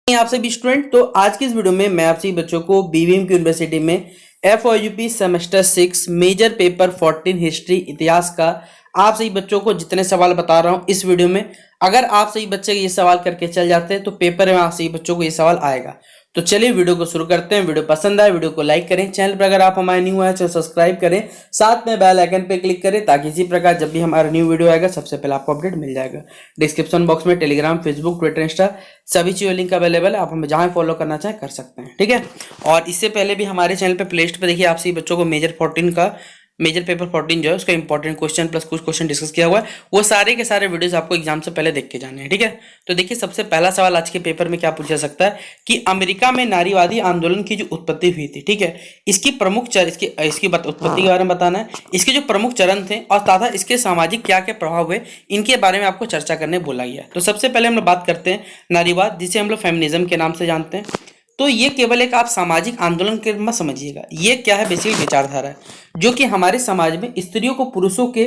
आप सभी स्टूडेंट। तो आज की इस वीडियो में मैं आप सभी बच्चों को बीवीएम की यूनिवर्सिटी में FOUP semester 6 major paper 14 history इतिहास का आप सभी बच्चों को जितने सवाल बता रहा हूं इस वीडियो में, अगर आप सभी बच्चे ये सवाल करके चल जाते हैं तो पेपर में आप सभी बच्चों को ये सवाल आएगा। तो चलिए वीडियो को शुरू करते हैं। वीडियो पसंद आए वीडियो को लाइक करें, चैनल पर अगर आप हमारे न्यू आए तो सब्सक्राइब करें, साथ में बेल आइकन पे क्लिक करें ताकि इसी प्रकार जब भी हमारा न्यू वीडियो आएगा सबसे पहले आपको अपडेट मिल जाएगा। डिस्क्रिप्शन बॉक्स में टेलीग्राम, फेसबुक, ट्विटर, इंस्टा सभी चीज़ों लिंक अवेलेबल है, आप हमें जहाँ फॉलो करना चाहें कर सकते हैं, ठीक है। और इससे पहले भी हमारे चैनल पे प्लेलिस्ट पे देखिए आप सभी बच्चों को मेजर पेपर 14 जो है उसका इंपॉर्टेंट क्वेश्चन प्लस कुछ क्वेश्चन डिस्कस किया हुआ है, वो सारे के सारे वीडियोस आपको एग्जाम से पहले देख के जाने हैं, ठीक है। तो देखिए सबसे पहला सवाल आज के पेपर में क्या पूछा जा सकता है कि अमेरिका में नारीवादी आंदोलन की जो उत्पत्ति हुई थी, ठीक है, इसकी प्रमुख चरण इसकी उत्पत्ति के बारे में बताना है, इसके जो प्रमुख चरण थे और तथा इसके सामाजिक क्या क्या प्रभाव हुए इनके बारे में आपको चर्चा करने बोला गया है। तो सबसे पहले हम लोग बात करते हैं नारीवाद, जिसे हम लोग फेमिनिज्म के नाम से जानते हैं। तो ये केवल एक आप सामाजिक आंदोलन के मत समझिएगा, ये क्या है, बेसिकली विचारधारा है जो कि हमारे समाज में स्त्रियों को पुरुषों के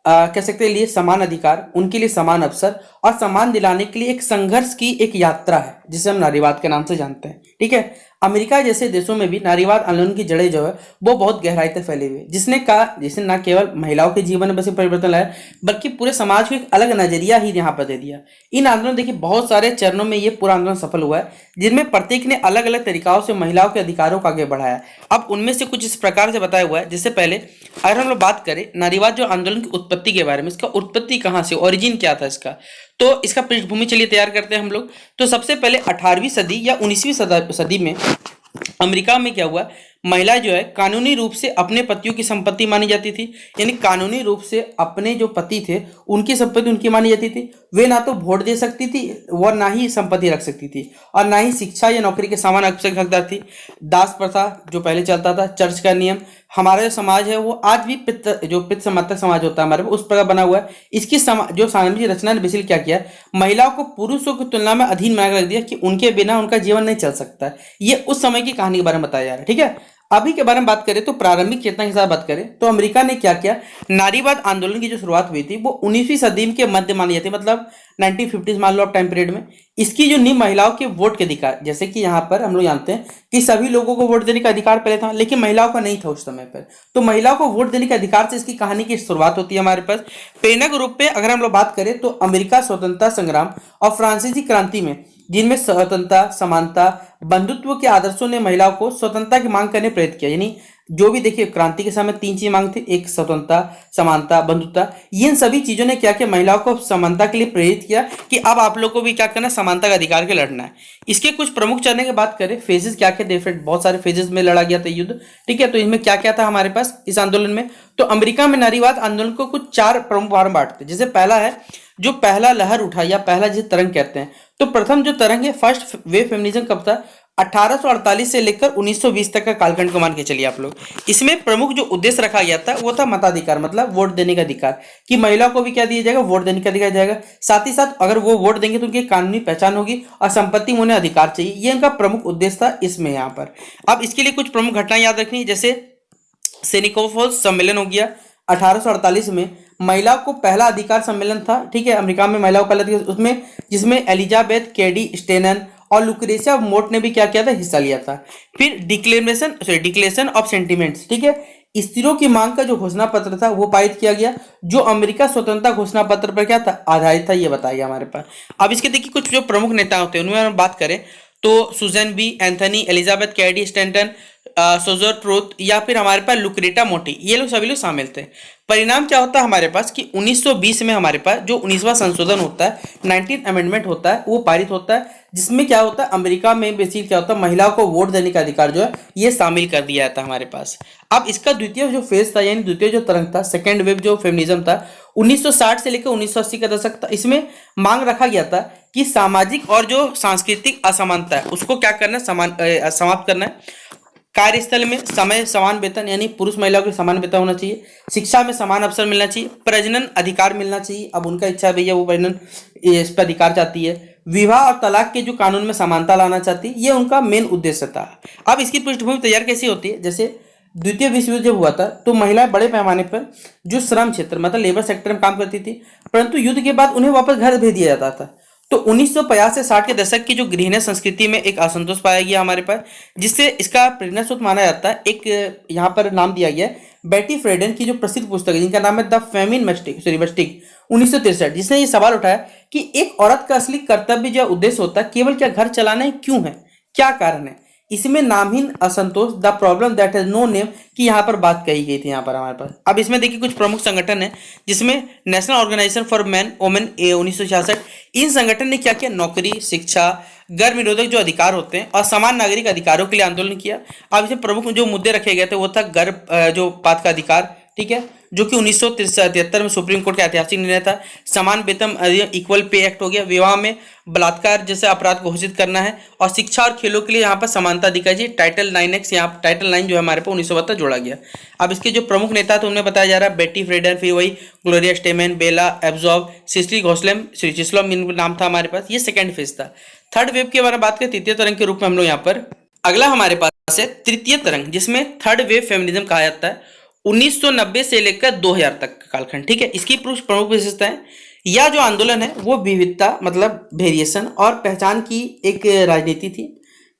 कह सकते हैं लिए समान अधिकार, उनके लिए समान अवसर और सम्मान दिलाने के लिए एक संघर्ष की एक यात्रा है जिसे हम नारीवाद के नाम से जानते हैं, ठीक है। अमेरिका जैसे देशों में भी नारीवाद आंदोलन की जड़ें जो है वो बहुत गहराई तक फैली हुई है, जिसने न केवल महिलाओं के जीवन में बस परिवर्तन लाया बल्कि पूरे समाज को एक अलग नजरिया ही यहाँ पर दे दिया। इन आंदोलन देखिए बहुत सारे चरणों में ये पूरा आंदोलन सफल हुआ है, जिनमें प्रत्येक ने अलग अलग तरीकाओं से महिलाओं के अधिकारों को आगे बढ़ाया। अब उनमें से कुछ इस प्रकार से बताया हुआ है। जिससे पहले अगर हम लोग बात करें नारीवाद जो आंदोलन की उत्पत्ति के बारे में, इसका उत्पत्ति कहाँ से, ओरिजिन क्या था इसका, तो इसका पृष्ठभूमि चलिए तैयार करते हैं हम लोग। तो सबसे पहले 18वीं सदी या 19वीं सदी में अमेरिका में क्या हुआ, महिला जो है कानूनी रूप से अपने पतियों की संपत्ति मानी जाती थी, यानी कानूनी रूप से अपने जो पति थे उनकी संपत्ति उनकी मानी जाती थी। वे ना तो वोट दे सकती थी और ना ही संपत्ति रख सकती थी और ना ही शिक्षा या नौकरी के समान अवसर के हकदार थी। दास प्रथा जो पहले चलता था, चर्च का नियम, हमारा जो समाज है वो आज भी पित्त समर्थक समाज होता है हमारे उस प्रकार बना हुआ है। इसकी जो सामाजिक रचना ने बेसिकली क्या किया, महिलाओं को पुरुषों की तुलना में अधीन बनाकर रख दिया कि उनके बिना उनका जीवन नहीं चल सकता। ये उस समय की कहानी के बारे में बताया जा रहा है, ठीक है। अभी के बारे में बात करें तो प्रारंभिक चेतना के साथ बात करें तो अमेरिका ने क्या किया, नारीवाद आंदोलन की जो शुरुआत हुई थी वो 19वीं सदी के मध्य मानी जाती है, मतलब 1950 मान लो आप टाइम पीरियड में। इसकी जो नींव महिलाओं के वोट के अधिकार, जैसे कि यहाँ पर हम लोग जानते हैं कि सभी लोगों को वोट देने का अधिकार पहले था लेकिन महिलाओं का नहीं था उस समय पर। तो महिलाओं को वोट देने के अधिकार से इसकी कहानी की शुरुआत होती है हमारे पास। प्रेरक रूप में अगर हम लोग बात करें तो अमेरिका स्वतंत्रता संग्राम और फ्रांसीसी क्रांति में, जिनमें स्वतंत्रता, समानता, बंधुत्व के आदर्शों ने महिलाओं को स्वतंत्रता की मांग करने प्रेरित किया। यानी जो भी देखिए क्रांति के समय 3 चीज मांग थी, एक स्वतंत्रता, समानता, बंधुत्वता, इन सभी चीजों ने क्या किया, महिलाओं को समानता के लिए प्रेरित किया कि अब आप लोग को भी क्या करना, समानता का अधिकार के लड़ना है। इसके कुछ प्रमुख चरण की बात करें, फेजेस क्या क्या, डिफरेंट बहुत सारे फेजेस में लड़ा गया था युद्ध, ठीक है। तो इसमें क्या क्या था हमारे पास इस आंदोलन में, तो अमेरिका में नारीवाद आंदोलन को कुछ 4 प्रमुख भाग में बांटते हैं। जैसे पहला है जो पहला लहर उठा या पहला जिसे तरंग कहते हैं, तो प्रथम जो तरंग है फर्स्ट वेव फेमिनिज्म कब था, 1848 से लेकर 1920 तक का कालखंड को मान के चलिए आप लोग। इसमें प्रमुख जो उद्देश्य रखा गया था वो था मताधिकार, मतलब वोट देने का अधिकार, कि महिला को भी क्या दिया जाएगा, वोट देने का अधिकार जाएगा। साथ ही साथ अगर वो वोट देंगे तो उनकी कानूनी पहचान होगी और संपत्ति में उन्हें अधिकार चाहिए। ये इनका प्रमुख उद्देश्य था इसमें यहाँ पर। अब इसके लिए कुछ प्रमुख घटनाएं याद रखनी, जैसे सेनिकोफॉल सम्मेलन हो गया 1848 में, महिलाओं को पहला अधिकार सम्मेलन था, ठीक है, अमेरिका में महिलाओं का पहला, उसमें जिसमें एलिजाबेथ कैडी स्टेनन और लुक्रेशिया मोट ने भी क्या किया था, हिस्सा लिया था। फिर डिक्लेरेशन ऑफ सेंटिमेंट्स, ठीक है, स्त्रियों की मांग का जो घोषणा पत्र था वो पारित किया गया, जो अमेरिका स्वतंत्रता घोषणा पत्र पर क्या था, आधारित था, ये बताया गया हमारे पास। अब इसके देखिए कुछ जो प्रमुख नेता होते हैं उनमें हम बात करें तो Susan B Anthony, Elizabeth Cady Stanton, Sojourner Truth या फिर हमारे पास लुक्रेटा मोटी, ये लोग सभी लोग शामिल थे। परिणाम क्या होता है हमारे पास कि 1920 में हमारे पास जो 19वां संशोधन होता है, 19 अमेंडमेंट होता है, वो पारित होता है, जिसमें क्या होता है अमेरिका में बेसिकली क्या होता है, महिलाओं को वोट देने का अधिकार जो है ये शामिल कर दिया जाता है हमारे पास। अब इसका द्वितीय जो फेज था, यानी द्वितीय जो तरंग था, सेकेंड वेव जो फेमिनिज्म था, 1960 से लेकर 1980 का दशक था। इसमें मांग रखा गया था कि सामाजिक और जो सांस्कृतिक असमानता है उसको क्या करना है, समाप्त करना है। कार्यस्थल में समय समान वेतन, यानी पुरुष महिलाओं के समान वेतन होना चाहिए। शिक्षा में समान अवसर मिलना चाहिए। प्रजनन अधिकार मिलना चाहिए, अब उनका इच्छा भैया वो प्रजनन इस पर अधिकार चाहती है। विवाह और तलाक के जो कानून में समानता लाना चाहती है, ये उनका मेन उद्देश्य था। अब इसकी पृष्ठभूमि तैयार कैसी होती है, जैसे द्वितीय विश्व युद्ध जब हुआ था तो महिलाएं बड़े पैमाने पर जो श्रम क्षेत्र मतलब लेबर सेक्टर में काम करती थी, परंतु युद्ध के बाद उन्हें वापस घर भेज दिया जाता था। तो 1950 से 60 के दशक की जो गृहिणी संस्कृति में एक असंतोष पाया गया हमारे पास, जिससे इसका प्रेरणा स्रोत माना जाता है। एक यहाँ पर नाम दिया गया है बेटी फ्रेडन की जो प्रसिद्ध पुस्तक है जिनका नाम है द फेमिन मस्टिक 1963, जिसने ये सवाल उठाया कि एक औरत का असली कर्तव्य या उद्देश्य होता है केवल क्या घर चलाना है, क्यों है, क्या कारण है। इसमें नामहीन असंतोष the problem that has no name की यहाँ पर बात कही गई थी यहाँ पर हमारे पास। अब इसमें देखिए कुछ प्रमुख संगठन है जिसमें national organization for man women 1966, इन संगठन ने क्या किया, नौकरी, शिक्षा, गर्भ निरोधक जो अधिकार होते हैं और समान नागरिक अधिकारों के लिए आंदोलन किया। अब इसमें प्रमुख जो मुद्दे रखे गए थे वो था गर्भ जो पात का अधिकार, ठीक है, जो कि 1973 में सुप्रीम कोर्ट का ऐतिहासिक निर्णय था। समान वेतन इक्वल पे एक्ट हो गया, विवाह में बलात्कार जैसे अपराध घोषित करना है, और शिक्षा और खेलों के लिए यहाँ पर समानता दिखाई जी। टाइटल 9 यहाँ टाइटल 9 जो है हमारे पास 1972 जोड़ा गया। अब इसके जो प्रमुख नेता थे उन्हें बताया जा रहा है बेटी फ्रेडन, फिर वही ग्लोरिया स्टेमेन, बेला एब्जॉर्ब, सिस्ली घोसलेम, चिस्लम नाम था हमारे पास। ये सेकंड फेज था। थर्ड वेव के बारे में बात करें तृतीय तरंग के रूप में हम लोग यहाँ पर, अगला हमारे पास है तृतीय तरंग जिसमें थर्ड वेव फेमिनिज्म कहा जाता है। 1990 से लेकर 2000 तक का कालखंड, ठीक है। इसकी प्रमुख विशेषताएं, यह जो आंदोलन है वो विविधता मतलब वेरिएशन और पहचान की एक राजनीति थी,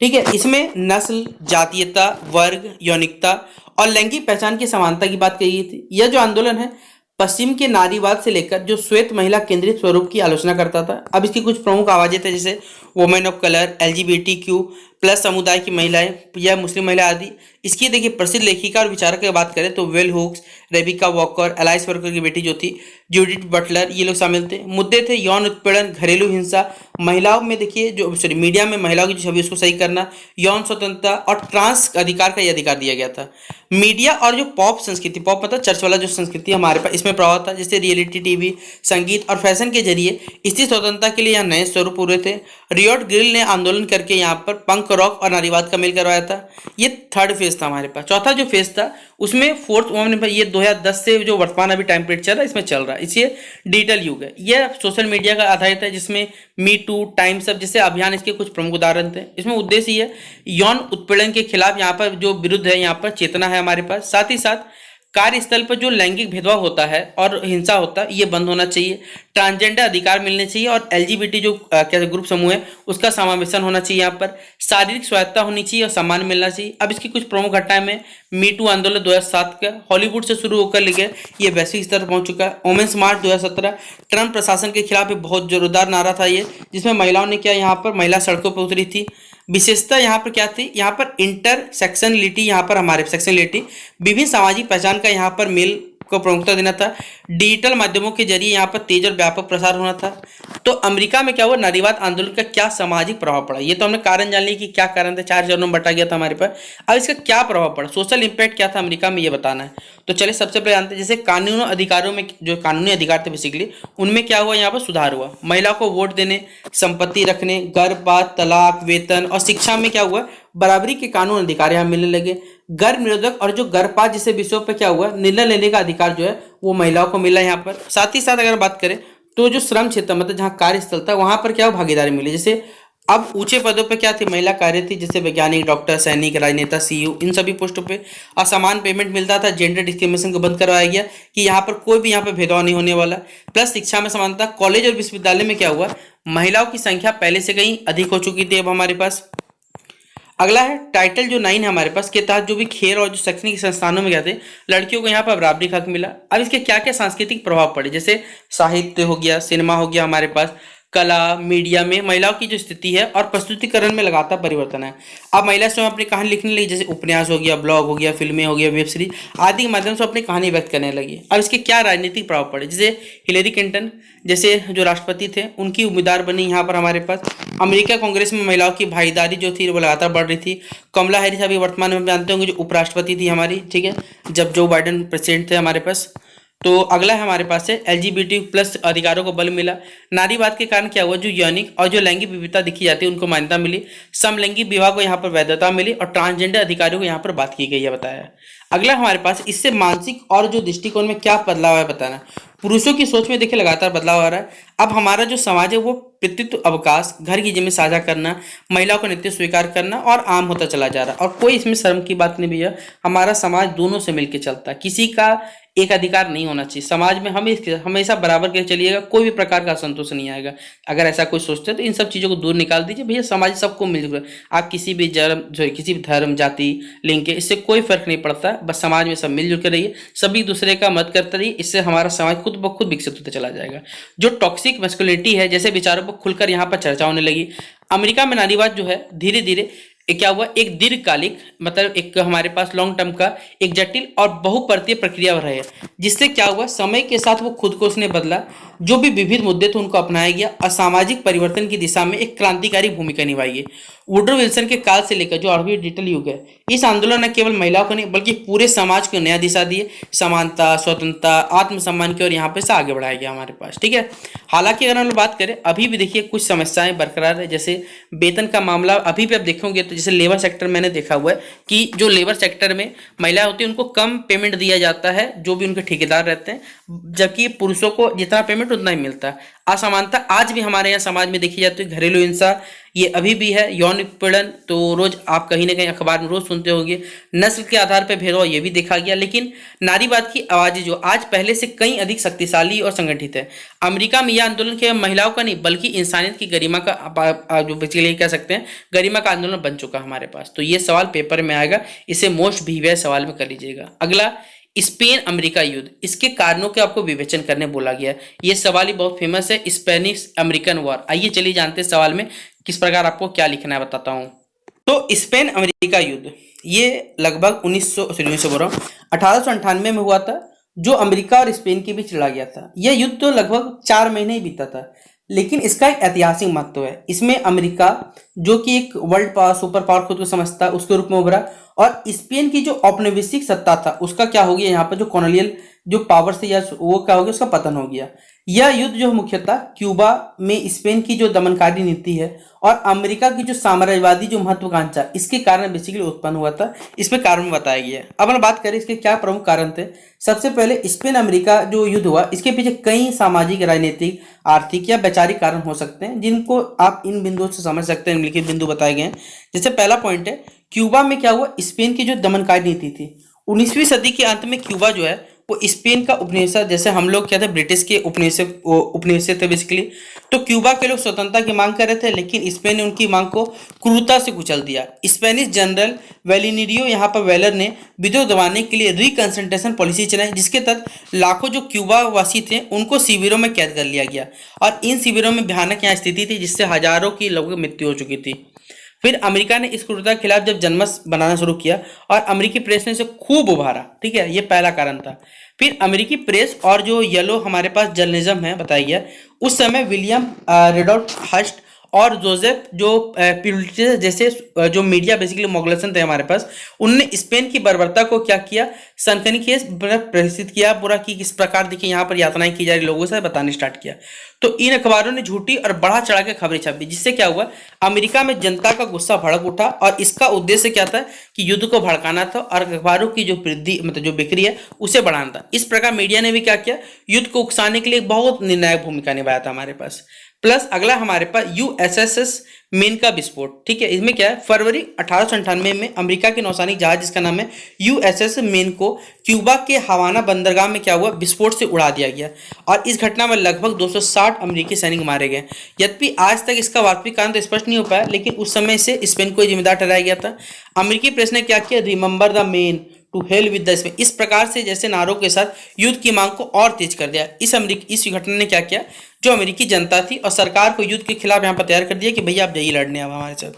ठीक है। इसमें नस्ल, जातीयता, वर्ग, यौनिकता और लैंगिक पहचान की समानता की बात कही गई थी। यह जो आंदोलन है पश्चिम के नारीवाद से लेकर जो श्वेत महिला केंद्रित स्वरूप की आलोचना करता था। अब इसकी कुछ प्रमुख आवाजें थे जैसे women of colour, LGBTQ plus समुदाय की महिलाएं या मुस्लिम महिला आदि। इसकी देखिए प्रसिद्ध लेखिका और विचारक की बात करें तो bell hooks, Rebecca Walker, Alice Walker की बेटी जो थी जूडिथ बटलर, ये लोग शामिल थे। मुद्दे थे यौन उत्पीड़न, घरेलू हिंसा, महिलाओं में देखिए जो मीडिया में महिलाओं की जो छवि उसको सही करना, यौन स्वतंत्रता और ट्रांस अधिकार का यह अधिकार दिया गया था। मीडिया और जो पॉप संस्कृति, पॉप मतलब चर्च वाला जो संस्कृति हमारे पास इसमें प्रभाव था, जैसे रियलिटी टीवी, संगीत और फैशन के जरिए स्त्री स्वतंत्रता के लिए यहाँ नए स्वरूप पूरे थे। रियोट ग्रिल ने आंदोलन करके यहाँ पर पंक रॉक और नारीवाद का मेल करवाया था। ये थर्ड फेज था हमारे पास। चौथा जो फेज था उसमें फोर्थ वुमेन, ये 2010 से जो वर्तमान अभी टाइम पीरियड चल रहा है इसमें चल रहा है, इसलिए डिजिटल युग है। यह सोशल मीडिया का आधारित है जिसमें मी टू, टाइम्स अप जैसे अभियान इसके कुछ प्रमुख उदाहरण थे। इसमें उद्देश्य ये यौन उत्पीड़न के खिलाफ यहाँ पर जो विरुद्ध है यहाँ पर चेतना है हमारे पास। साथ ही साथ कार्यस्थल पर जो लैंगिक भेदभाव होता है और हिंसा होता है ये बंद होना चाहिए। ट्रांसजेंडर अधिकार मिलने चाहिए और LGBT जो क्या ग्रुप समूह है उसका समावेशन होना चाहिए। यहाँ पर शारीरिक स्वायत्ता होनी चाहिए और सम्मान मिलना चाहिए। अब इसकी कुछ प्रमुख घटनाएं में मी टू आंदोलन 2007 का हॉलीवुड से शुरू होकर लेकर ये वैश्विक स्तर पर पहुंच चुका है। वुमेन्स मार्च 2017 ट्रम्प प्रशासन के खिलाफ एक बहुत जोरदार नारा था ये, जिसमें महिलाओं ने क्या यहाँ पर महिला सड़कों पर उतरी थी। विशेषता यहाँ पर क्या थी, यहाँ पर इंटरसेक्शनलिटी, यहाँ पर हमारे सेक्शनलिटी विभिन्न सामाजिक पहचान का यहाँ पर मेल को प्रमुखता देना था। डिजिटल माध्यमों के जरिए यहाँ पर तेज और व्यापक प्रसार होना था। तो अमेरिका में क्या हुआ, नारीवाद आंदोलन का क्या सामाजिक प्रभाव पड़ा, ये तो हमने कारण जान लिया कि क्या कारण थे, 4 चरणों में बटा गया था हमारे पास। अब इसका क्या प्रभाव पड़ा, सोशल इंपैक्ट क्या था अमेरिका में, ये बताना है। तो चलिए सबसे पहले जानते हैं, जैसे कानूनी अधिकारों में जो कानूनी अधिकार थे बेसिकली उनमें क्या हुआ, यहाँ पर सुधार हुआ। महिला को वोट देने, संपत्ति रखने, गर्भपात, तलाक, वेतन और शिक्षा में क्या हुआ, बराबरी के कानून अधिकार यहाँ मिलने लगे। गर्भ निरोधक और जो गर्भपात जैसे विषयों पर क्या हुआ, निर्णय लेने का अधिकार जो है वो महिलाओं को मिला यहाँ पर। साथ ही साथ अगर बात करें तो जो श्रम क्षेत्र मतलब जहाँ कार्यस्थल था वहां पर क्या हुआ, भागीदारी मिली। जैसे अब ऊंचे पदों पे क्या थी, महिला कार्य थी, जैसे वैज्ञानिक, डॉक्टर, सैनिक, राजनेता, CEO, इन सभी पोस्टों पे असमान पेमेंट मिलता था। जेंडर डिस्क्रिमिनेशन को बंद करवाया गया कि यहाँ पर कोई भी यहाँ पर भेदभाव नहीं होने वाला। प्लस शिक्षा में समानता। कॉलेज और विश्वविद्यालय में क्या हुआ, महिलाओं की संख्या पहले से कहीं अधिक हो चुकी थी अब हमारे पास। अगला है टाइटल जो 9 है हमारे पास के तहत जो भी खेल और जो शैक्षणिक संस्थानों में गए थे लड़कियों को यहाँ पर बराबरी का हक मिला। अब इसके क्या क्या सांस्कृतिक प्रभाव पड़े, जैसे साहित्य हो गया, सिनेमा हो गया, हमारे पास कला, मीडिया में महिलाओं की जो स्थिति है और प्रस्तुतिकरण में लगातार परिवर्तन है। अब महिला स्वयं अपनी कहानी लिखने लगी, जैसे उपन्यास हो गया, ब्लॉग हो गया, फिल्में हो गया, वेब सीरीज आदि के माध्यम से अपनी कहानी व्यक्त करने लगी। अब इसके क्या राजनीतिक प्रभाव पड़े, जैसे हिलेरी क्लिंटन जैसे जो राष्ट्रपति थे उनकी उम्मीदवार बनी यहाँ पर हमारे पास। अमेरिका कांग्रेस में महिलाओं की भागीदारी जो थी वो लगातार बढ़ रही थी। कमला हैरिस अभी वर्तमान में जानते होंगे जो उपराष्ट्रपति थी हमारी, ठीक है, जब जो बाइडेन प्रेसिडेंट थे हमारे पास। तो अगला है हमारे पास है LGBT+ अधिकारों को बल मिला। नारीवाद के कारण क्या हुआ, जो यौनिक और जो लैंगिक विविधता दिखी जाती है उनको मान्यता मिली। समलैंगिक विवाह को यहाँ पर वैधता मिली और ट्रांसजेंडर अधिकारियों को यहाँ पर बात की गई है, बताया। अगला हमारे पास इससे मानसिक और जो दृष्टिकोण में क्या बदलाव है बताना। पुरुषों की सोच में देखिए लगातार बदलाव आ रहा है। अब हमारा जो समाज है वो पितृत्व अवकाश, घर की जिम्मे साझा करना, महिलाओं का नित्य स्वीकार करना और आम होता चला जा रहा है। और कोई इसमें शर्म की बात नहीं भैया, हमारा समाज दोनों से मिलकर चलता है, किसी का एक अधिकार नहीं होना चाहिए। समाज में हम हमेशा बराबर के चलिएगा, कोई भी प्रकार का असंतोष नहीं आएगा। अगर ऐसा कोई सोचते हैं तो इन सब चीज़ों को दूर निकाल दीजिए भैया। समाज सबको मिलकर, आप किसी भी किसी भी धर्म, जाति, लिंग के, इससे कोई फर्क नहीं पड़ता। बस समाज में सब मिलजुल कर रहिए, सभी दूसरे का मदद करते रहिए। इससे हमारा समाज खुद ब खुद विकसित होता चला जाएगा। जो टॉक्सिक मैस्कुलिनिटी है, जैसे विचारों पर खुलकर यहाँ पर चर्चा होने लगी। अमेरिका में नारीवाद जो है धीरे धीरे क्या हुआ, एक दीर्घकालिक मतलब एक हमारे पास लॉन्ग टर्म का एक जटिल और बहुपर्तीय प्रक्रिया रही है। जिससे क्या हुआ, समय के साथ वो खुद को उसने बदला, जो भी विविध मुद्दे थे उनको अपनाया गया और सामाजिक परिवर्तन की दिशा में एक क्रांतिकारी भूमिका निभाई गई। वुडरो विल्सन के काल से लेकर जो अभी डिजिटल युग है, इस आंदोलन ने केवल महिलाओं को नहीं बल्कि पूरे समाज को नया दिशा दी है। समानता, स्वतंत्रता, आत्मसम्मान की ओर यहाँ पे से आगे बढ़ाया गया हमारे पास, ठीक है। हालांकि अगर हम लोग बात करें, अभी भी देखिए कुछ समस्याएं बरकरार है। जैसे वेतन का मामला अभी भी आप देखोगे तो जैसे लेबर सेक्टर मैंने देखा हुआ है कि जो लेबर सेक्टर में महिलाएं होती हैं उनको कम पेमेंट दिया जाता है, जो भी उनके ठेकेदार रहते हैं, जबकि पुरुषों को जितना पेमेंट उतना ही मिलता है। असमानता आज भी हमारे यहाँ समाज में देखी जाती है। घरेलू हिंसा ये अभी भी है। यौन उत्पीड़न तो रोज आप कहीं ना कहीं अखबार में रोज सुनते होंगे। नस्ल के आधार पर भेदभाव ये भी देखा गया। लेकिन नारीवाद की आवाज़ें जो आज पहले से कई अधिक शक्तिशाली और संगठित है। अमेरिका में यह आंदोलन केवल महिलाओं का नहीं बल्कि इंसानियत की गरिमा का जो बेसिकली कह सकते हैं गरिमा का आंदोलन बन चुका है हमारे पास। तो ये सवाल पेपर में आएगा, इसे मोस्ट प्रीवियस सवाल में कर लीजिएगा। अगला, स्पेन अमेरिका युद्ध, इसके कारणों के आपको विवेचन करने बोला गया है। ये सवाल ही बहुत फेमस है, स्पेनिश अमेरिकन वॉर। आइए चलिए जानते हैं सवाल में किस प्रकार आपको क्या लिखना है, बताता हूँ। तो स्पेन अमेरिका युद्ध ये लगभग 1898 में हुआ था, जो अमेरिका और स्पेन के बीच लड़ा गया था। यह युद्ध तो लगभग 4 महीने ही बीता था, लेकिन इसका एक ऐतिहासिक महत्व है। इसमें अमेरिका जो कि एक वर्ल्ड पावर सुपर पावर खुद को समझता है उसके रूप में उभरा, और स्पेन की जो औपनिवेशिक सत्ता था उसका क्या हो गया, यहाँ पर जो कॉलोनियल जो पावर से या वो क्या हो गया, उसका पतन हो गया। यह युद्ध जो मुख्यतः क्यूबा में स्पेन की जो दमनकारी नीति है और अमेरिका की जो साम्राज्यवादी जो महत्वाकांक्षा, इसके कारण बेसिकली उत्पन्न हुआ था। इसमें कारण बताया गया है। अब हम बात करें इसके क्या प्रमुख कारण थे। सबसे पहले स्पेन अमेरिका जो युद्ध हुआ, इसके पीछे कई सामाजिक, राजनीतिक, आर्थिक या वैचारिक कारण हो सकते हैं, जिनको आप इन बिंदुओं से समझ सकते हैं। निम्नलिखित बिंदु बताए गए हैं। जैसे पहला पॉइंट है, क्यूबा में क्या हुआ, स्पेन की जो दमनकारी नीति थी। 19वीं सदी के अंत में क्यूबा जो है वो स्पेन का उपनिवेश, जैसे हम लोग क्या थे, ब्रिटिश के उपनिवेश थे बेसिकली। तो क्यूबा के लोग स्वतंत्रता की मांग कर रहे थे, लेकिन स्पेन ने उनकी मांग को क्रूरता से कुचल दिया। स्पेनिश जनरल वेलिनेरियो यहाँ पर वेलर ने विद्रोह दबाने के लिए रिकंसंट्रेशन पॉलिसी चलाई, जिसके तहत लाखों जो क्यूबा वासी थे उनको शिविरों में कैद कर लिया गया। और इन शिविरों में भयानक यहाँ स्थिति थी, जिससे हजारों की लोगों की मृत्यु हो चुकी थी। फिर अमेरिका ने इस क्रूरता के खिलाफ जब जनमत बनाना शुरू किया और अमेरिकी प्रेस ने इसे खूब उभारा, ठीक है, ये पहला कारण था। फिर अमेरिकी प्रेस और जो येलो हमारे पास जर्नलिज्म है बताया गया, उस समय विलियम रेडोल्फ हर्स्ट और जोसेफ जो प्यूलिट्जर जैसे जो मीडिया बेसिकली मोगलेसन थे हमारे पास, उनने स्पेन की बर्बरता को क्या किया, सनसनीखेज प्रदर्शित किया पूरा कि किस प्रकार देखिए यहाँ पर यातनाएं की जा रही, लोगों से बताने स्टार्ट किया। तो इन अखबारों ने झूठी और बढ़ा चढ़ा के खबरें छापी, जिससे क्या हुआ, अमेरिका में जनता का गुस्सा भड़क उठा। और इसका उद्देश्य क्या था कि युद्ध को भड़काना था और अखबारों की जो वृद्धि मतलब जो बिक्री है उसे बढ़ाना था। इस प्रकार मीडिया ने भी क्या किया, युद्ध को उकसाने के लिए बहुत निर्णायक भूमिका निभाया था हमारे पास। प्लस अगला हमारे पास यूएसएस मेन का विस्फोट, ठीक है। इसमें क्या है, फरवरी 1898 में अमेरिका के नौसैनिक जहाज जिसका नाम है यूएसएस मेन को क्यूबा के हवाना बंदरगाह में क्या हुआ, विस्फोट से उड़ा दिया गया। और इस घटना में लगभग 260 अमेरिकी सैनिक मारे गए। यद्यपि आज तक इसका वास्तविक कारण तो स्पष्ट नहीं हो पाया, लेकिन उस समय से स्पेन को जिम्मेदार ठहराया गया था। अमेरिकी प्रेस ने क्या किया, remember the Maine, to hell with the Spain, इस प्रकार से जैसे नारों के साथ युद्ध की मांग को और तेज कर दिया। इस घटना ने क्या किया, जो अमेरिकी जनता थी और सरकार को युद्ध के खिलाफ यहाँ पर तैयार कर दिया कि भैया आप जाइए लड़ने अब हमारे साथ।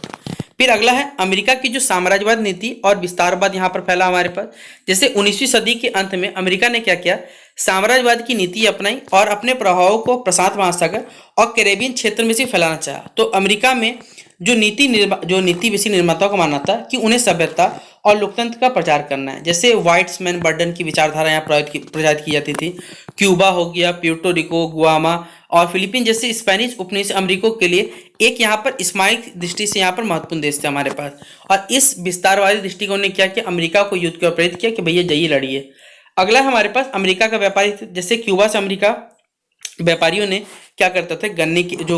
फिर अगला है अमेरिका की जो साम्राज्यवाद नीति और विस्तारवाद यहाँ पर फैला हमारे पास। जैसे 19वीं सदी के अंत में अमेरिका ने क्या किया, साम्राज्यवाद की नीति अपनाई और अपने प्रभावों को प्रशांत महासागर और कैरेबियन क्षेत्र में से फैलाना चाहा। तो अमेरिका में जो नीति बेसी निर्माताओं का मानना था कि उन्हें सभ्यता और लोकतंत्र का प्रचार करना है। जैसे व्हाइट्समैन बर्डन की विचारधारा यहाँ प्रचारित की जाती थी। क्यूबा हो गया, प्यूर्टो रिको, गुआमा और फिलीपीन जैसे स्पेनिश उपनिवेश अमेरिका के लिए एक यहाँ पर इस्माइल दृष्टि से यहाँ पर महत्वपूर्ण देश थे हमारे पास। और इस विस्तारवादी दृष्टिकोण ने क्या किया, अमेरिका को युद्ध के प्रेरित किया कि भैया जाइए लड़िए। अगला हमारे पास अमेरिका का व्यापारी, जैसे क्यूबा से अमेरिका व्यापारियों ने क्या करता था,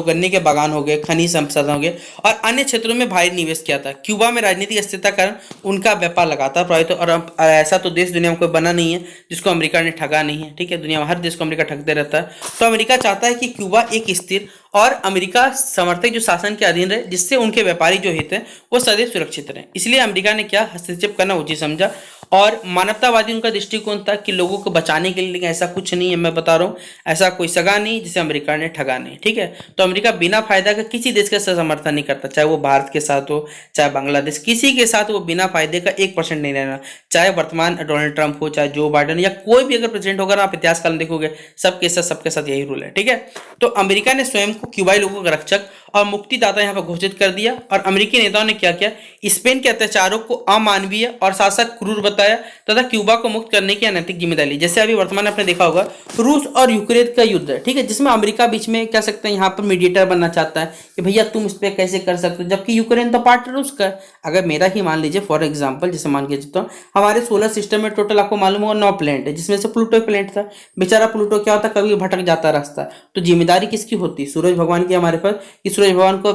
गन्ने के बागान हो गए, खनिज संसाधन हो गए और अन्य क्षेत्रों में भारी निवेश किया था। क्यूबा में राजनीतिक अस्थिरता कारण उनका व्यापार लगातार प्रभावित और ऐसा तो देश दुनिया में कोई बना नहीं है जिसको अमेरिका ने ठगा नहीं है, ठीक है। दुनिया में हर देश को अमेरिका ठगते रहता है। तो अमेरिका चाहता है कि क्यूबा एक स्थिर और अमेरिका समर्थक जो शासन के अधीन रहे, जिससे उनके व्यापारी जो हित है वो सदैव सुरक्षित रहे। इसलिए अमेरिका ने क्या हस्तक्षेप करना उचित समझा और मानवतावादी उनका दृष्टिकोण था कि लोगों को बचाने के लिए। लेकिन ऐसा कुछ नहीं है, मैं बता रहा हूँ, ऐसा कोई सगा नहीं जिसे अमेरिका ने ठगा नहीं, ठीक है। तो अमेरिका बिना फायदा का किसी देश का समर्थन नहीं करता, चाहे वो भारत के साथ हो, चाहे बांग्लादेश, किसी के साथ वो बिना फायदे का 1% नहीं रहना। चाहे वर्तमान डोनाल्ड ट्रंप हो, चाहे जो बाइडेन या कोई भी अगर प्रेसिडेंट होगा ना, आप इतिहास काल में देखोगे सबके साथ यही रूल है, ठीक है। तो अमेरिका ने स्वयं को क्यूबाई लोगों का रक्षक और मुक्तिदाता यहाँ पर घोषित कर दिया और अमेरिकी नेताओं ने क्या किया, स्पेन के अत्याचारों को अमानवीय और साथ साथ क्रूर बताया तथा क्यूबा को मुक्त करने की अनैतिक जिम्मेदारी ली। जैसे अभी वर्तमान आपने देखा होगा रूस और यूक्रेन का युद्ध है, ठीक है, जिसमें अमेरिका बीच में कह सकते हैं यहाँ पर मीडिएटर बनना चाहता है कि भैया तुम इस पर कैसे कर सकते हो, जबकि यूक्रेन तो पार्ट रूस का है। अगर मेरा ही मान लीजिए फॉर एग्जाम्पल, जैसे मान के चलता हूँ, हमारे सोलर सिस्टम में टोटल आपको मालूम होगा 9 प्लेनेट है, जिसमें से प्लूटो प्लेनेट था। बेचारा प्लूटो क्या होता, कभी भटक जाता रास्ता, तो जिम्मेदारी किसकी होती, सूरज भगवान की हमारे पास, कि सूरज भगवान को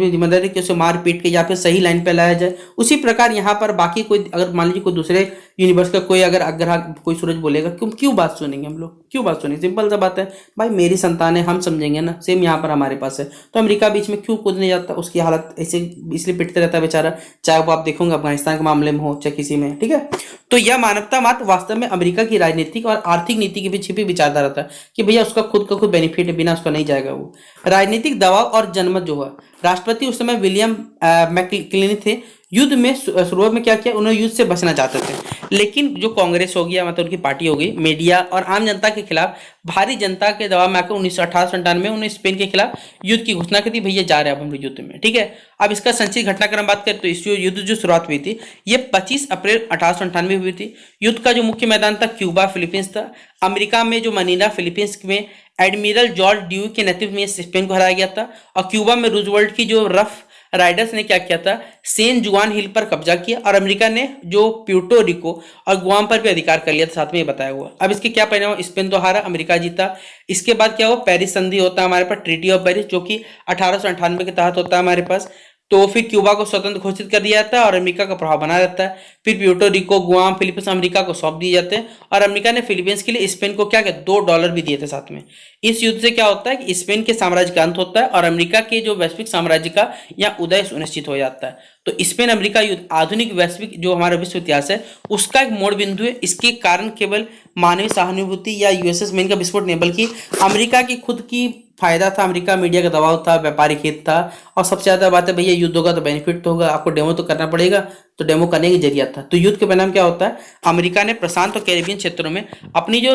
जिम्मेदारी कि उसे मार पीट के या फिर सही लाइन पे लाया जाए। उसी प्रकार यहाँ पर बाकी कोई अगर मान लीजिए कोई दूसरे यूनिवर्स का कोई अगर ग्रह कोई सूरज बोलेगा, क्यों बात सुनेंगे हम लोग, क्यों बात सुनेंगे, सिंपल सा बात है भाई, मेरी संतान है, हम समझेंगे ना। सेम यहाँ पर हमारे पास है, तो अमेरिका बीच में क्यों कूदने जाता, उसकी हालत ऐसे इसलिए पिटते रहता है बेचारा, चाहे वो आप देखोगे अफगानिस्तान के मामले में हो चाहे किसी में, ठीक है। तो यह मानवता मात्र वास्तव में अमेरिका की राजनीतिक और आर्थिक नीति के पीछे छिपी विचारधारा था कि भैया उसका खुद का खुद बेनिफिट है, बिना उसका नहीं जाएगा वो। राजनीतिक दबाव और जनमत जो है, राष्ट्रपति उस समय विलियम मैककिनले थे। युद्ध में शुरुआत में क्या किया, उन्होंने युद्ध से बचना चाहते थे, लेकिन जो कांग्रेस हो गया, मतलब उनकी पार्टी हो गई, मीडिया और आम जनता के खिलाफ भारी जनता के दबाव में आकर 1898 में उन्होंने स्पेन के खिलाफ युद्ध की घोषणा की थी, भैया जा रहे हैं अब हम लोग युद्ध में, ठीक है। अब इसका संक्षिप्त घटनाक्रम बात करें तो इस युद्ध जो शुरुआत हुई थी ये 25 अप्रैल 1898 हुई थी। युद्ध का जो मुख्य मैदान था क्यूबा फिलीपींस था। अमेरिका में जो मनीला फिलीपींस में एडमिरल जॉर्ज ड्यू के नेतृत्व में स्पेन को हराया गया था और क्यूबा में रूजवेल्ट की जो रफ राइडर्स ने क्या किया था, सेन जुआन हिल पर कब्जा किया और अमेरिका ने जो प्यूर्टो रिको और गुआम पर भी अधिकार कर लिया था, साथ में ये बताया हुआ। अब इसके क्या परिणाम, स्पेन तो हारा, अमेरिका जीता। इसके बाद क्या हुआ, पेरिस संधि होता है हमारे पास, ट्रीटी ऑफ पेरिस, जो कि 1898 के तहत होता है हमारे पास। तो फिर क्यूबा को स्वतंत्र घोषित कर दिया जाता है और अमेरिका का प्रभाव बना रहता है। फिर Puerto Rico, Guam, Philippines America को सौंप दिए जाते हैं और अमेरिका ने फिलीपींस के लिए स्पेन को क्या किया, $2 भी दिए थे साथ में। इस युद्ध से क्या होता है कि स्पेन के साम्राज्य का अंत होता है और अमेरिका के जो वैश्विक साम्राज्य का या उदय सुनिश्चित हो जाता है। तो स्पेन अमेरिका युद्ध आधुनिक वैश्विक जो हमारा विश्व इतिहास है उसका एक मोड़ बिंदु है। इसके कारण केवल मानवीय सहानुभूति या यूएसएस मेन का विस्फोट नहीं, बल्कि अमेरिका की खुद की फायदा था, अमेरिका मीडिया का दबाव था, व्यापारिक हित था और सबसे ज्यादा बात है भैया युद्ध होगा तो बेनिफिट तो होगा, आपको डेमो तो करना पड़ेगा, तो डेमो करने के जरिया था। तो युद्ध के परिणाम क्या होता है, अमेरिका ने प्रशांत और कैरिबियन क्षेत्रों में अपनी जो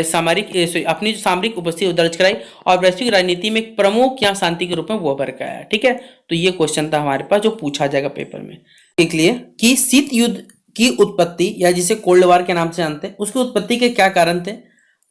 सामरिक उपस्थिति दर्ज कराई और वैश्विक राजनीति में एक प्रमुख या शांति के रूप में वो उभर के आया, ठीक है। तो ये क्वेश्चन था हमारे पास जो पूछा जाएगा पेपर में। देख लिए कि शीत युद्ध की उत्पत्ति या जिसे कोल्ड वार के नाम से जानते हैं, उसकी उत्पत्ति के क्या कारण थे,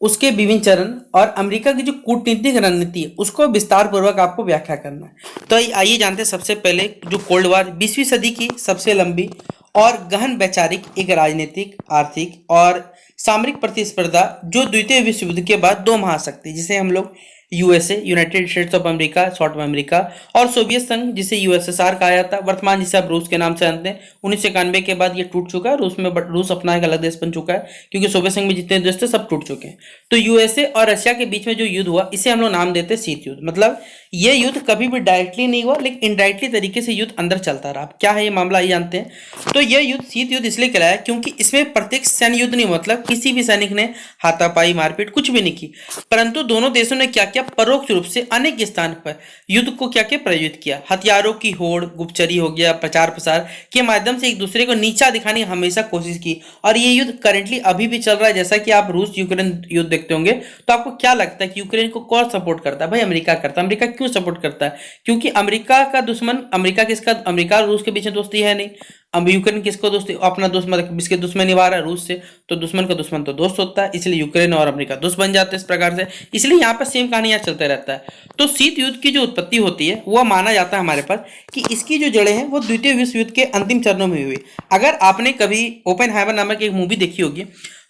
उसके विभिन्न चरण और अमेरिका की जो कूटनीतिक रणनीति है उसको विस्तार पूर्वक आपको व्याख्या करना है। तो आइए जानते हैं सबसे पहले जो कोल्ड वार 20वीं सदी की सबसे लंबी और गहन वैचारिक एक राजनीतिक, आर्थिक और सामरिक प्रतिस्पर्धा जो द्वितीय विश्व युद्ध के बाद दो महाशक्ति जिसे हम लोग USA, United states of America, short में अमेरिका, और सोवियत संघ जिसे यूएसएसआर कहा जाता है, वर्तमान जिसे आप रूस के नाम से जानते हैं। 1991 के बाद ये टूट चुका है, रूस अपना एक अलग देश बन चुका है क्योंकि सोवियत संघ में जितने देश थे सब टूट चुके हैं। तो यूएसए और रशिया के बीच में जो युद्ध हुआ इसे हम लोग नाम देते हैं शीत युद्ध। मतलब ये युद्ध कभी भी डायरेक्टली नहीं हुआ लेकिन इनडायरेक्टली तरीके से युद्ध अंदर चलता रहा। क्या है ये मामला, ये जानते हैं। तो यह युद्ध शीत युद्ध इसलिए कहलाया क्योंकि इसमें प्रत्येक सैन्य युद्ध नहीं, मतलब किसी भी सैनिक ने हाथापाई मारपीट कुछ भी नहीं की, परंतु दोनों देशों ने क्या किया, परोक्ष रूप से अनेक स्थान पर युद्ध को क्या किया, प्रायोजित किया। हथियारों की होड़, गुप्तचरी हो गया, प्रचार प्रसार के माध्यम से एक दूसरे को नीचा दिखाने की हमेशा कोशिश की। और ये युद्ध करेंटली अभी भी चल रहा है। जैसा कि आप रूस यूक्रेन युद्ध देखते होंगे तो आपको क्या लगता है कि यूक्रेन को कौन सपोर्ट करता है, भाई अमेरिका करता है। अमेरिका क्यों सपोर्ट करता है, क्योंकि अमेरिका का दुश्मन अमेरिका किसका, अमेरिका और रूस के बीच में दोस्ती है नहीं। अब यूक्रेन किसको दोस्ती, अपना दोस्त, मतलब इसके दुश्मन निभा रहा है रूस से, तो दुश्मन का दुश्मन तो दोस्त होता है, इसलिए यूक्रेन और अमेरिका दोस्त बन जाते हैं इस प्रकार से। इसलिए यहाँ पर सेम कहानी यहाँ चलता रहता है। तो शीत युद्ध की जो उत्पत्ति होती है वह माना जाता है हमारे पास कि इसकी जो जड़ें हैं वो द्वितीय विश्व युद्ध के अंतिम चरणों में हुई। अगर आपने कभी ओपेनहाइमर नामक एक मूवी देखी होगी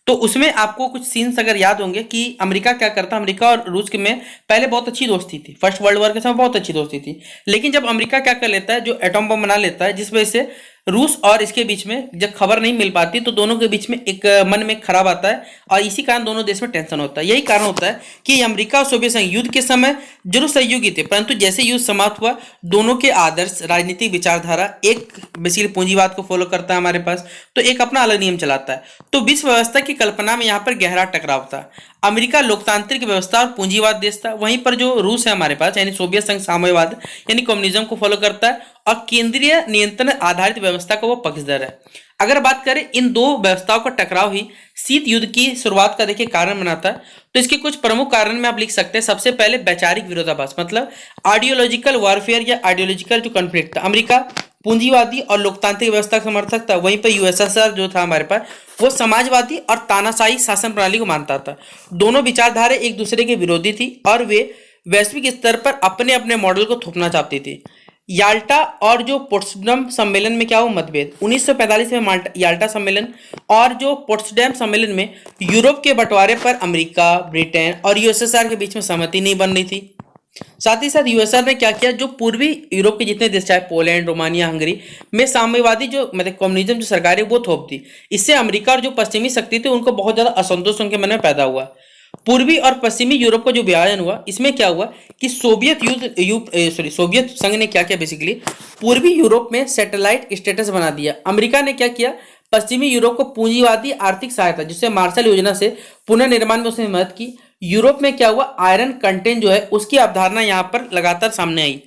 तो उसमें आपको कुछ सीन्स अगर याद होंगे कि अमेरिका क्या करता, अमेरिका और रूस के में पहले बहुत अच्छी दोस्ती थी, फर्स्ट वर्ल्ड वॉर के समय बहुत अच्छी दोस्ती थी। लेकिन जब अमेरिका क्या कर लेता है, जो एटॉम बम बना लेता है, जिस वजह से रूस और इसके बीच में जब खबर नहीं मिल पाती तो दोनों के बीच में एक मन में खराब आता है और इसी कारण दोनों देश में टेंशन होता है। यही कारण होता है कि अमेरिका और सोवियत संघ युद्ध के समय जरूर सहयोगी थे, परंतु जैसे युद्ध समाप्त हुआ दोनों के आदर्श, राजनीतिक विचारधारा, एक बेसिकली पूंजीवाद को फॉलो करता है हमारे पास, तो एक अपना अलग नियम चलाता है। तो विश्व व्यवस्था की कल्पना में यहाँ पर गहरा टकराव था। अमेरिका लोकतांत्रिक व्यवस्था और पूंजीवाद देश था, वहीं पर जो रूस है हमारे पास यानी सोवियत संघ साम्यवाद यानी कम्युनिज्म को फॉलो करता है और केंद्रीय नियंत्रण आधारित व्यवस्था का वो पक्षधर है। अगर बात करें इन दो व्यवस्थाओं का टकराव ही शीत युद्ध की शुरुआत का देखिए कारण बनाता है। तो इसके कुछ प्रमुख कारण में आप लिख सकते हैं। सबसे पहले वैचारिक विरोधाभास, मतलब आइडियोलॉजिकल वॉरफेयर या आइडियोलॉजिकल जो कॉन्फ्लिक्ट था। अमेरिका पूंजीवादी और लोकतांत्रिक व्यवस्था का समर्थक था, वहीं पर यूएसएसआर जो था हमारे पास वो समाजवादी और तानाशाही शासन प्रणाली को मानता था। दोनों विचारधारा एक दूसरे के विरोधी थी और वे वैश्विक स्तर पर अपने अपने मॉडल को थोपना चाहती थी। याल्टा और जो पोट्सडम सम्मेलन में क्या हुआ मतभेद, 1945 में याल्टा सम्मेलन और जो पोट्सडम सम्मेलन में यूरोप के बंटवारे पर अमेरिका, ब्रिटेन और यूएसएसआर के बीच में सहमति नहीं बन रही थी। साथ ही साथ यूएसआर ने क्या किया, जो पूर्वी यूरोप के जितने देश चाहे पोलैंड, रोमानिया, हंगरी में साम्यवादी जो मतलब कम्युनिज्म जो सरकार है वो थोप दी। इससे अमेरिका और जो पश्चिमी शक्ति थी उनको बहुत ज्यादा असंतोष उनके मन में पैदा हुआ। पूर्वी और पश्चिमी यूरोप का जो विभाजन हुआ, इसमें क्या हुआ कि सोवियत संघ ने क्या किया, बेसिकली पूर्वी यूरोप में सैटेलाइट स्टेटस बना दिया। अमेरिका ने क्या किया, पश्चिमी यूरोप को पूंजीवादी आर्थिक सहायता जिससे मार्शल योजना से पुनर्निर्माण में उसने मदद की। यूरोप में क्या हुआ, आयरन कंटेंट जो है उसकी अवधारणा यहाँ पर लगातार सामने आई।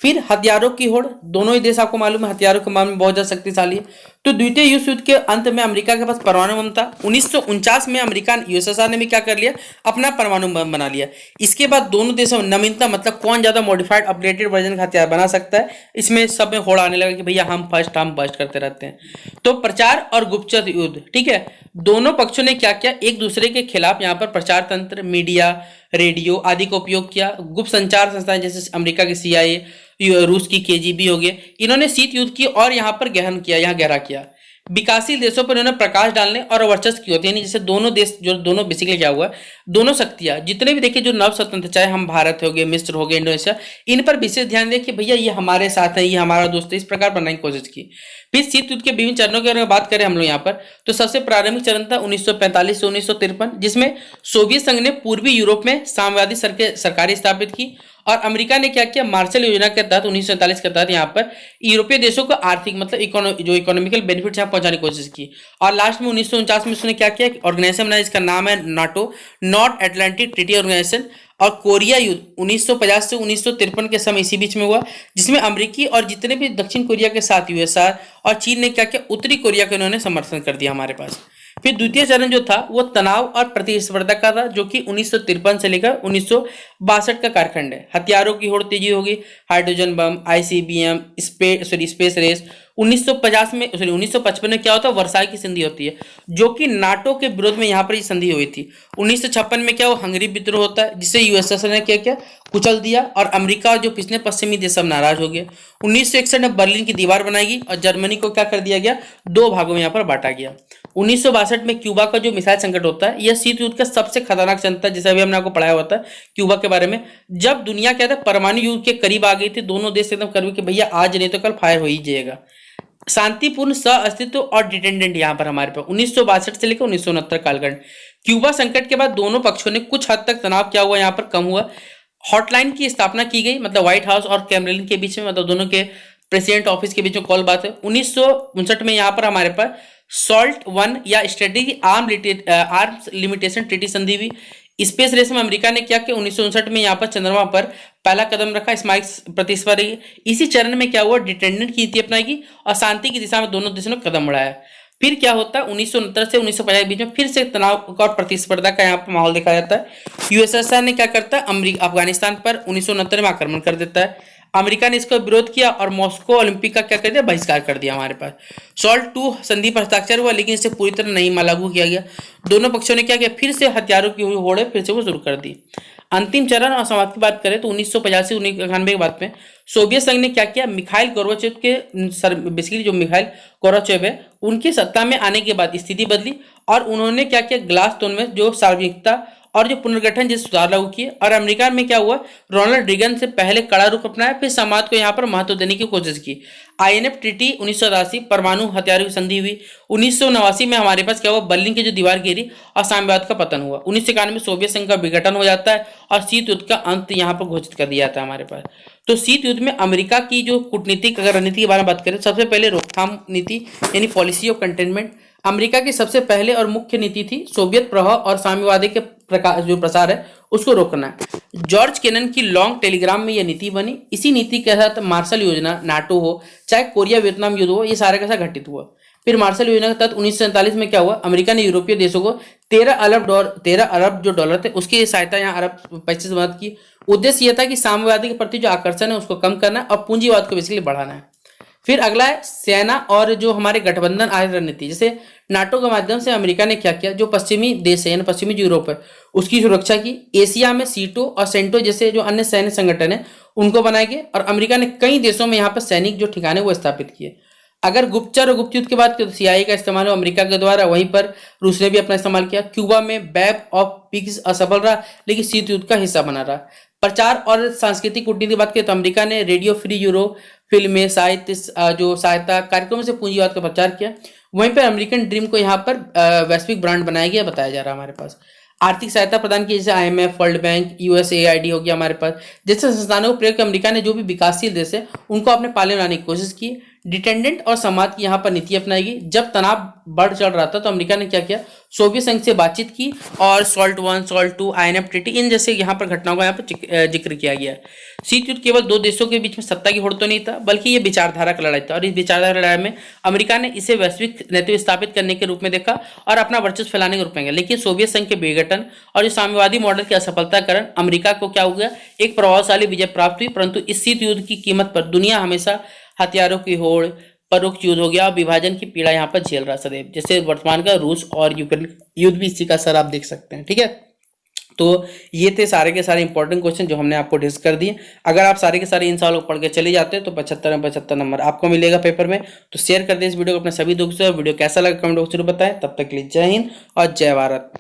फिर हथियारों की होड़, दोनों ही देश आपको मालूम है हथियारों के मामले में बहुत ज्यादा शक्तिशाली है। तो द्वितीय विश्व युद्ध के अंत में अमेरिका के पास परमाणु बम था। 1949 में अमेरिका यूएसएसआर ने भी क्या कर लिया, अपना परमाणु बम बना लिया। इसके बाद दोनों देशों में नवीनता मतलब कौन ज्यादा मॉडिफाइड अपडेटेड वर्जन का हथियार बना सकता है, इसमें सब में होड़ आने लगा कि भैया हम फर्स्ट करते रहते हैं। तो प्रचार और गुप्तचर युद्ध, ठीक है, दोनों पक्षों ने क्या किया, एक दूसरे के खिलाफ यहाँ पर प्रचार तंत्र, मीडिया, रेडियो आदि का उपयोग किया। गुप्त संचार संस्थाएं जैसे अमेरिका की सीआईए, रूस की केजीबी हो गए, इन्होंने शीत युद्ध की और यहाँ पर गहन किया, यहाँ गहरा किया। विकासशील देशों पर इन्होंने प्रकाश डालने और वर्चस्व की होती है, यानी जैसे दोनों देश जो दोनों बेसिकली क्या हुआ, दोनों शक्तियां जितने भी देखिए जो नव स्वतंत्र, चाहे हम भारत हो गए, मिस्र हो गए, इंडोनेशिया, इन पर विशेष ध्यान दें कि भैया ये हमारे साथ है, ये हमारा दोस्त है, इस प्रकार बनाने की कोशिश की। फिर शीत युद्ध के विभिन्न चरणों की अगर बात करें हम लोग यहाँ पर, तो सबसे प्रारंभिक चरण था 1945 से 1953, जिसमें सोवियत संघ ने पूर्वी यूरोप में साम्यवादी सरकारें स्थापित की और अमेरिका ने क्या किया, मार्शल योजना के तहत 1947 के तहत यहाँ पर यूरोपीय देशों को आर्थिक मतलब जो इकोनॉमिकल बेनिफिट यहाँ पहुंचाने की कोशिश की। और लास्ट में 1949 में उसने क्या किया, ऑर्गेनाइजेशन बनाया जिसका नाम है NATO, North Atlantic Treaty Organization. और कोरिया युद्ध 1950 से 1953 के समय इसी बीच में हुआ, जिसमें अमेरिकी और जितने भी दक्षिण कोरिया के साथ यूएसआर और चीन ने क्या किया, उत्तरी कोरिया को इन्होंने समर्थन कर दिया हमारे पास। फिर द्वितीय चरण जो था वो तनाव और प्रतिस्पर्धा का था, जो कि 1953 से लेकर 1962 का कालखंड है। हथियारों की होड़ तेजी होगी, hydrogen bomb, ICBM, space race. 1955 में क्या होता है, वर्साई की संधि होती है, जो कि नाटो के विरोध में यहाँ पर ये संधि हुई थी। 1956 में क्या हुआ, हंगरी विद्रोह होता है, जिसे यूएसएसआर ने क्या किया, कुचल दिया और अमेरिका जो पिछले पश्चिमी देश सब नाराज हो गए। 1961 में बर्लिन की दीवार बनाई गई और जर्मनी को क्या कर दिया गया, दो भागों में यहाँ पर बांटा गया। 1962 में क्यूबा का जो मिसाइल संकट होता है, यह शीत युद्ध का सबसे खतरनाक क्षण था, जैसे अभी हमने आपको पढ़ाया हुआ था क्यूबा के बारे में। जब दुनिया क्या था, परमाणु युद्ध के करीब आ गई थी, दोनों देश एकदम करीब कि भैया आज नहीं तो कल फायर हो ही जाएगा। शांतिपूर्ण सह अस्तित्व और डिटेंडेंट यहाँ पर हमारे पास 1962 से लेकर 1969 कालखंड। क्यूबा संकट के बाद दोनों पक्षों ने कुछ हद तक तनाव क्या हुआ, यहाँ पर कम हुआ। हॉटलाइन की स्थापना की गई, मतलब व्हाइट हाउस और क्रेमलिन के बीच में, मतलब दोनों के प्रेसिडेंट ऑफिस के बीच में कॉल बात है। 1959 में यहाँ पर हमारे पास सॉल्ट 1 या स्ट्रेटेजिक आर्म्स लिमिटेशन ट्रीटी संधि हुई। स्पेस रेस में अमेरिका ने क्या किया, 1959 में यहाँ पर चंद्रमा पर पहला कदम रखा, स्माइक प्रतिस्पर्धा रही। इसी चरण में क्या हुआ, डिटेंडेंट की नीति अपनाएगी और शांति की दिशा में दोनों देशों ने कदम बढ़ाया। फिर क्या होता है, 1969 से 1950 के बीच में फिर से तनाव और प्रतिस्पर्धा का यहाँ पर माहौल देखा जाता है। यूएसएसआर ने क्या करता है, अफगानिस्तान पर 1969 में आक्रमण कर देता है। अमेरिका ने इसका विरोध किया और मॉस्को ओलंपिक का क्या कर दिया, बहिष्कार कर दिया हमारे पास। सॉल्ट 2 संधि पर हस्ताक्षर हुआ, लेकिन इसे पूरी तरह नहीं लागू किया गया। दोनों पक्षों ने क्या किया, फिर से हथियारों की हुई होड़े फिर से वो शुरू कर दी। अंतिम चरण और समाप्ति की बात करें तो 1985 1991 के बाद में सोवियत संघ ने क्या किया, मिखाइल गोर्बाचेव के बेसिकली जो मिखाइल गोर्बाचेव है उनकी सत्ता में आने के बाद स्थिति बदली और उन्होंने क्या किया, ग्लासस्टोन में जो सार्वजनिकता और जो पुनर्गठन जैसे सुधार लागू किए। और अमेरिका में क्या हुआ, रोनाल्ड रीगन से पहले कड़ा रुख अपनाया, फिर समाज को यहाँ पर महत्व देने की कोशिश की। आईएनएफ ट्रीटी 1988, परमाणु हथियारों की संधि हुई। 1989 में हमारे पास क्या हुआ, बर्लिन की जो दीवार गिरी और साम्यवाद का पतन हुआ। 1991 में सोवियत संघ का विघटन हो जाता है और शीत युद्ध का अंत यहाँ पर घोषित कर दिया जाता है हमारे पास। तो शीत युद्ध में अमेरिका की जो कूटनीतिक अगर रणनीति के बारे में बात करें, सबसे पहले रोकथाम नीति यानी पॉलिसी ऑफ कंटेनमेंट। अमेरिका की सबसे पहले और मुख्य नीति थी सोवियत प्रभाव और साम्यवादी के जो प्रसार है उसको रोकना है। जॉर्ज केनन की लॉन्ग टेलीग्राम में यह नीति बनी। इसी नीति के तहत मार्शल योजना, नाटो हो चाहे कोरिया वियतनाम युद्ध हो, ये सारा का सारा घटित हुआ। फिर मार्शल योजना के तहत 1947 में क्या हुआ, अमेरिका ने यूरोपीय देशों को 13 अरब जो डॉलर थे उसकी सहायता यहाँ अरब पैसे से मदद की। उद्देश्य यह था कि साम्यवादी के प्रति जो आकर्षण है उसको कम करना और पूंजीवाद को बेसिकली बढ़ाना है। फिर अगला है सेना और जो हमारे गठबंधन आर्थिक रणनीति। जैसे नाटो के माध्यम से अमेरिका ने क्या किया, जो पश्चिमी देश है यानी पश्चिमी जो यूरोप है उसकी सुरक्षा की। एशिया में सीटो और सेंटो जैसे जो अन्य सैन्य संगठन है उनको बनाए गए और अमेरिका ने कई देशों में यहाँ पर सैनिक जो ठिकाने वो स्थापित किए। अगर गुप्तचर और गुप्त युद्ध की बात करें तो सीआईए का इस्तेमाल हो अमेरिका के द्वारा, वहीं पर रूस ने भी अपना इस्तेमाल किया। क्यूबा में बैब ऑफ पीस असफल रहा लेकिन शीत युद्ध का हिस्सा बना रहा। प्रचार और सांस्कृतिक कूटनीति की बात करें तो अमेरिका ने रेडियो फ्री यूरोप, फिल्में, साहित्य जो सहायता कार्यक्रमों से पूंजीवाद का प्रचार किया। वहीं पर अमेरिकन ड्रीम को यहाँ पर वैश्विक ब्रांड बनाया गया बताया जा रहा है हमारे पास। आर्थिक सहायता प्रदान की, जैसे आईएमएफ, वर्ल्ड बैंक, यूएसएआईडी हो गया हमारे पास। जैसे संस्थानों को प्रयोग अमेरिका ने जो भी विकासशील देश है उनको अपने पाले में लाने की कोशिश की। डिटेंडेंट और समाज की यहाँ पर नीति अपनाई गई। जब तनाव बढ़ चढ़ रहा था तो अमेरिका ने क्या किया, सोवियत संघ से बातचीत की और सॉल्ट 1, सॉल्ट 2, आईएनएफ ट्रीटी इन जैसे यहाँ पर घटनाओं का यहाँ पर जिक्र किया गया। शीत युद्ध केवल दो देशों के बीच में सत्ता की होड़ तो नहीं था बल्कि ये विचारधारा का लड़ाई था और इस विचारधारा लड़ाई में अमेरिका ने इसे वैश्विक नेतृत्व स्थापित करने के रूप में देखा और अपना वर्चस्व फैलाने के रूप में। लेकिन सोवियत संघ के विघटन और जो साम्यवादी मॉडल की असफलता के कारण अमेरिका को क्या हो गया, एक प्रभावशाली विजय प्राप्त हुई, परंतु इस शीत युद्ध की कीमत पर दुनिया हमेशा हथियारों की होड़, परोक्ष युद्ध हो गया और विभाजन की पीड़ा यहाँ पर झेल रहा सदैव। जैसे वर्तमान का रूस और यूक्रेन युद्ध भी इसी का असर आप देख सकते हैं। ठीक है, तो ये थे सारे के सारे इंपॉर्टेंट क्वेश्चन जो हमने आपको डिस्कस कर दिए। अगर आप सारे के सारे इन सवालों को पढ़ के चले जाते हैं तो 75 में 75 नंबर आपको मिलेगा पेपर में। तो शेयर कर दें इस वीडियो को अपने सभी दोस्तों। वीडियो कैसा लगा कमेंट बॉक्स में बताएं। तब तक के लिए जय हिंद और जय भारत।